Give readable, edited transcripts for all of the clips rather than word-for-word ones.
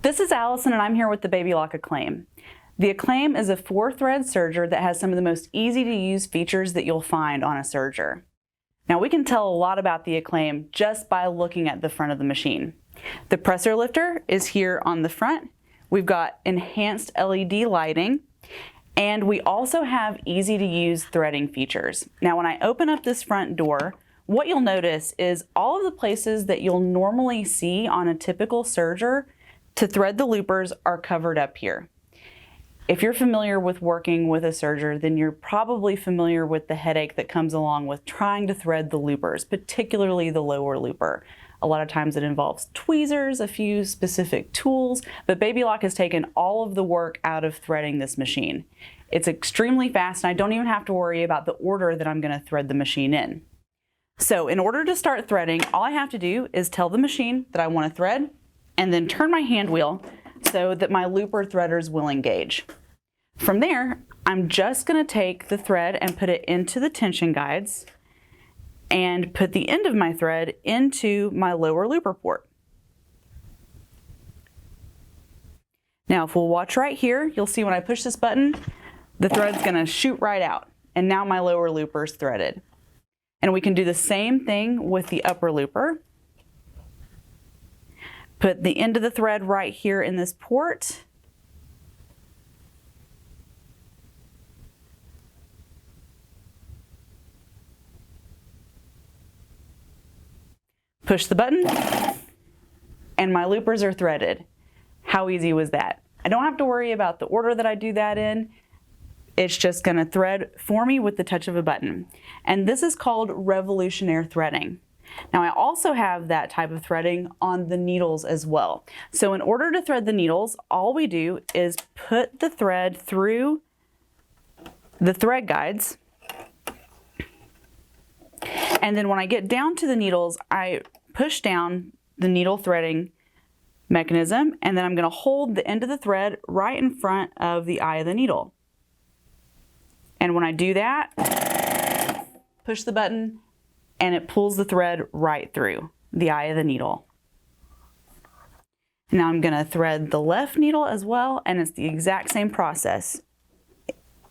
This is Allison and I'm here with the Overlock Acclaim. The Acclaim is a 4-thread serger that has some of the most easy to use features that you'll find on a serger. Now we can tell a lot about the Acclaim just by looking at the front of the machine. The presser lifter is here on the front. We've got enhanced LED lighting, and we also have easy to use threading features. Now when I open up this front door, what you'll notice is all of the places that you'll normally see on a typical serger to thread the loopers are covered up here. If you're familiar with working with a serger, then you're probably familiar with the headache that comes along with trying to thread the loopers, particularly the lower looper. A lot of times it involves tweezers, a few specific tools, but Overlock has taken all of the work out of threading this machine. It's extremely fast and I don't even have to worry about the order that I'm going to thread the machine in. So in order to start threading, all I have to do is tell the machine that I want to thread and then turn my hand wheel so that my looper threaders will engage. From there, I'm just going to take the thread and put it into the tension guides and put the end of my thread into my lower looper port. Now, if we'll watch right here, you'll see when I push this button, the thread's going to shoot right out, and now my lower looper is threaded. And we can do the same thing with the upper looper. Put the end of the thread right here in this port. Push the button, and my loopers are threaded. How easy was that? I don't have to worry about the order that I do that in. It's just going to thread for me with the touch of a button. And this is called revolutionary threading. Now I also have that type of threading on the needles as well. So in order to thread the needles, all we do is put the thread through the thread guides. And then when I get down to the needles, I push down the needle threading mechanism, and then I'm going to hold the end of the thread right in front of the eye of the needle. And when I do that, push the button, and it pulls the thread right through the eye of the needle. Now I'm going to thread the left needle as well, and it's the exact same process.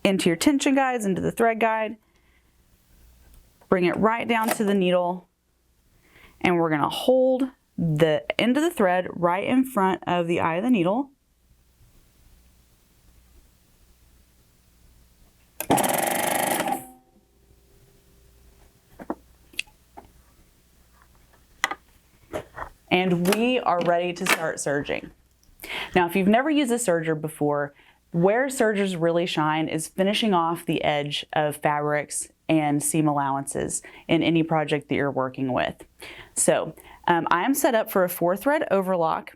Into your tension guides, into the thread guide, bring it right down to the needle, and we're going to hold the end of the thread right in front of the eye of the needle. And we are ready to start serging. Now, if you've never used a serger before, where sergers really shine is finishing off the edge of fabrics and seam allowances in any project that you're working with. So I am set up for a 4-thread overlock,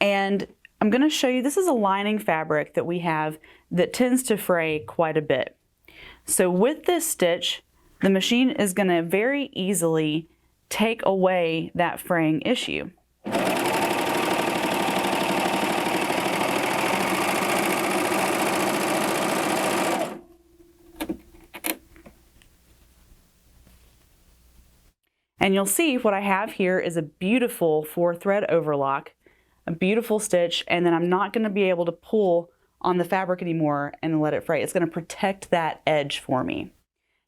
and I'm going to show you, this is a lining fabric that we have that tends to fray quite a bit. So with this stitch, the machine is going to very easily take away that fraying issue. And you'll see what I have here is a beautiful 4-thread overlock, a beautiful stitch, and then I'm not going to be able to pull on the fabric anymore and let it fray. It's going to protect that edge for me.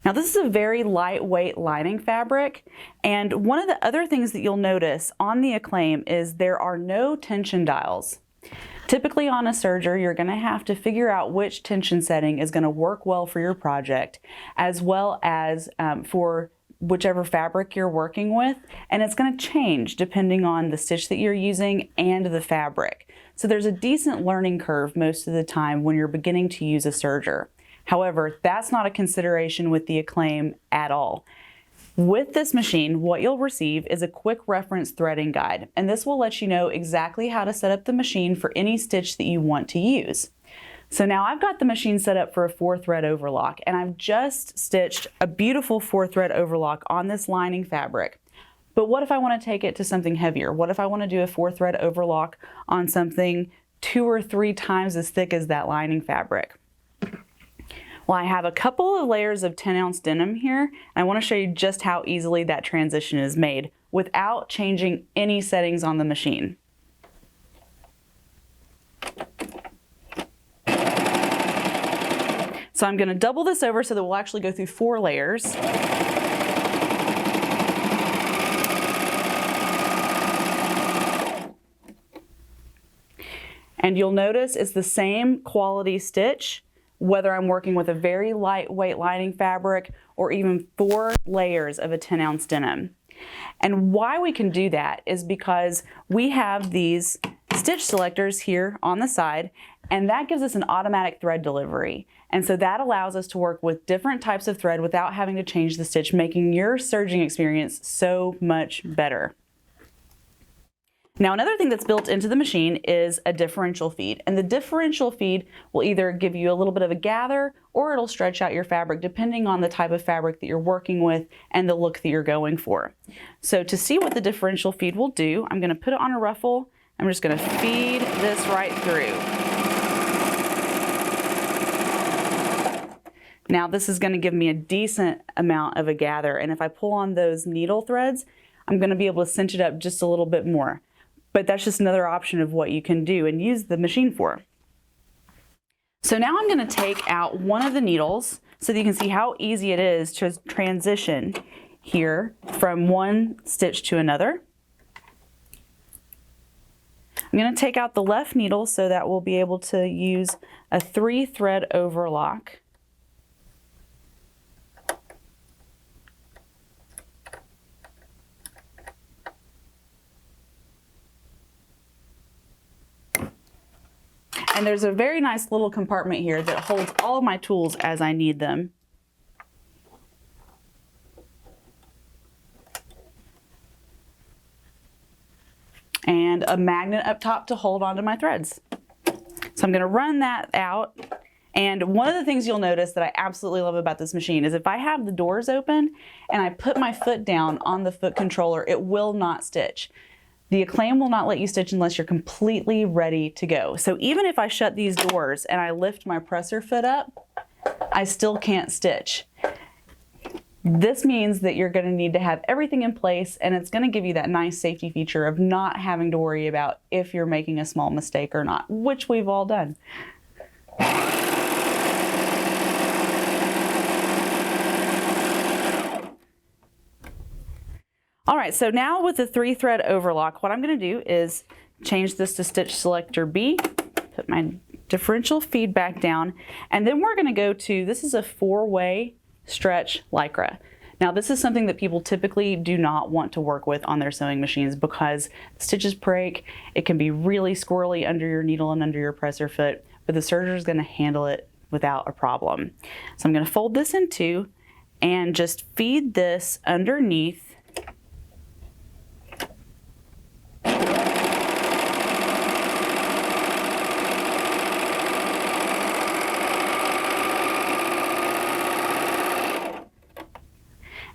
Now this is a very lightweight lining fabric, and one of the other things that you'll notice on the Acclaim is there are no tension dials. Typically on a serger, you're going to have to figure out which tension setting is going to work well for your project, as well as for whichever fabric you're working with, and it's going to change depending on the stitch that you're using and the fabric. So there's a decent learning curve most of the time when you're beginning to use a serger. However, that's not a consideration with the Acclaim at all. With this machine, what you'll receive is a quick reference threading guide, and this will let you know exactly how to set up the machine for any stitch that you want to use. So now I've got the machine set up for a 4-thread overlock, and I've just stitched a beautiful 4-thread overlock on this lining fabric. But what if I want to take it to something heavier? What if I want to do a 4-thread overlock on something 2 or 3 times as thick as that lining fabric? Well, I have a couple of layers of 10-ounce denim here, and I want to show you just how easily that transition is made without changing any settings on the machine. So I'm going to double this over so that we'll actually go through 4 layers. And you'll notice it's the same quality stitch, whether I'm working with a very lightweight lining fabric or even 4 layers of a 10-ounce denim. And why we can do that is because we have these stitch selectors here on the side, and that gives us an automatic thread delivery. And so that allows us to work with different types of thread without having to change the stitch, making your serging experience so much better. Now, another thing that's built into the machine is a differential feed, and the differential feed will either give you a little bit of a gather or it'll stretch out your fabric depending on the type of fabric that you're working with and the look that you're going for. So to see what the differential feed will do, I'm going to put it on a ruffle. I'm just going to feed this right through. Now this is going to give me a decent amount of a gather, and if I pull on those needle threads, I'm going to be able to cinch it up just a little bit more. But that's just another option of what you can do and use the machine for. So now I'm going to take out one of the needles so that you can see how easy it is to transition here from one stitch to another. I'm going to take out the left needle so that we'll be able to use a 3-thread overlock. And there's a very nice little compartment here that holds all of my tools as I need them. And a magnet up top to hold onto my threads. So I'm going to run that out. And one of the things you'll notice that I absolutely love about this machine is if I have the doors open and I put my foot down on the foot controller, it will not stitch. The Acclaim will not let you stitch unless you're completely ready to go. So even if I shut these doors and I lift my presser foot up, I still can't stitch. This means that you're going to need to have everything in place, and it's going to give you that nice safety feature of not having to worry about if you're making a small mistake or not, which we've all done. All right, so now with the 3-thread overlock, what I'm going to do is change this to stitch selector B, put my differential feed back down, and then we're going to go to, this is a 4-way stretch lycra. Now this is something that people typically do not want to work with on their sewing machines because stitches break, it can be really squirrely under your needle and under your presser foot, but the serger is going to handle it without a problem. So I'm going to fold this in 2 and just feed this underneath .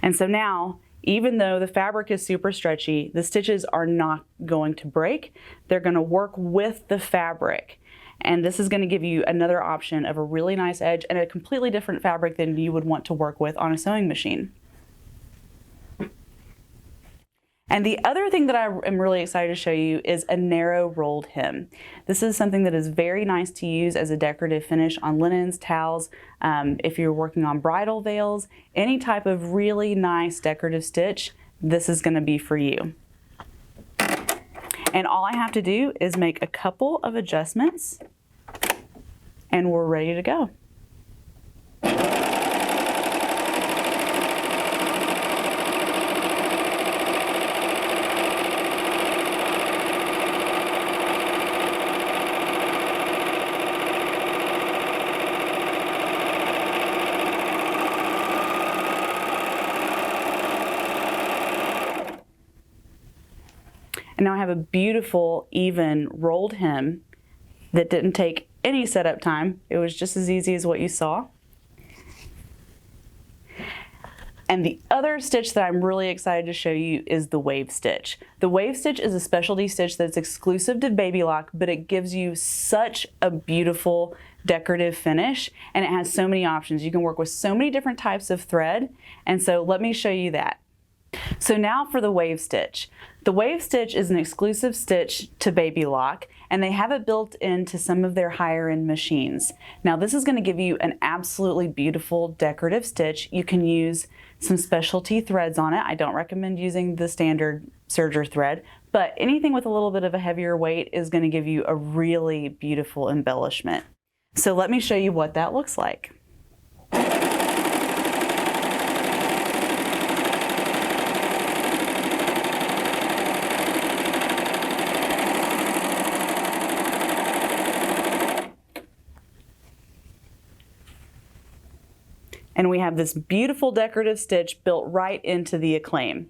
And so now, even though the fabric is super stretchy, the stitches are not going to break. They're going to work with the fabric. And this is going to give you another option of a really nice edge and a completely different fabric than you would want to work with on a sewing machine. And the other thing that I am really excited to show you is a narrow rolled hem. This is something that is very nice to use as a decorative finish on linens, towels, if you're working on bridal veils, any type of really nice decorative stitch, this is going to be for you. And all I have to do is make a couple of adjustments and we're ready to go. And now I have a beautiful, even rolled hem that didn't take any setup time. It was just as easy as what you saw. And the other stitch that I'm really excited to show you is the wave stitch. The wave stitch is a specialty stitch that's exclusive to Baby Lock, but it gives you such a beautiful decorative finish, and it has so many options. You can work with so many different types of thread, and so let me show you that. So now for the wave stitch. The wave stitch is an exclusive stitch to Baby Lock, and they have it built into some of their higher end machines. Now this is going to give you an absolutely beautiful decorative stitch. You can use some specialty threads on it. I don't recommend using the standard Serger thread, but anything with a little bit of a heavier weight is going to give you a really beautiful embellishment. So let me show you what that looks like. And we have this beautiful decorative stitch built right into the Acclaim.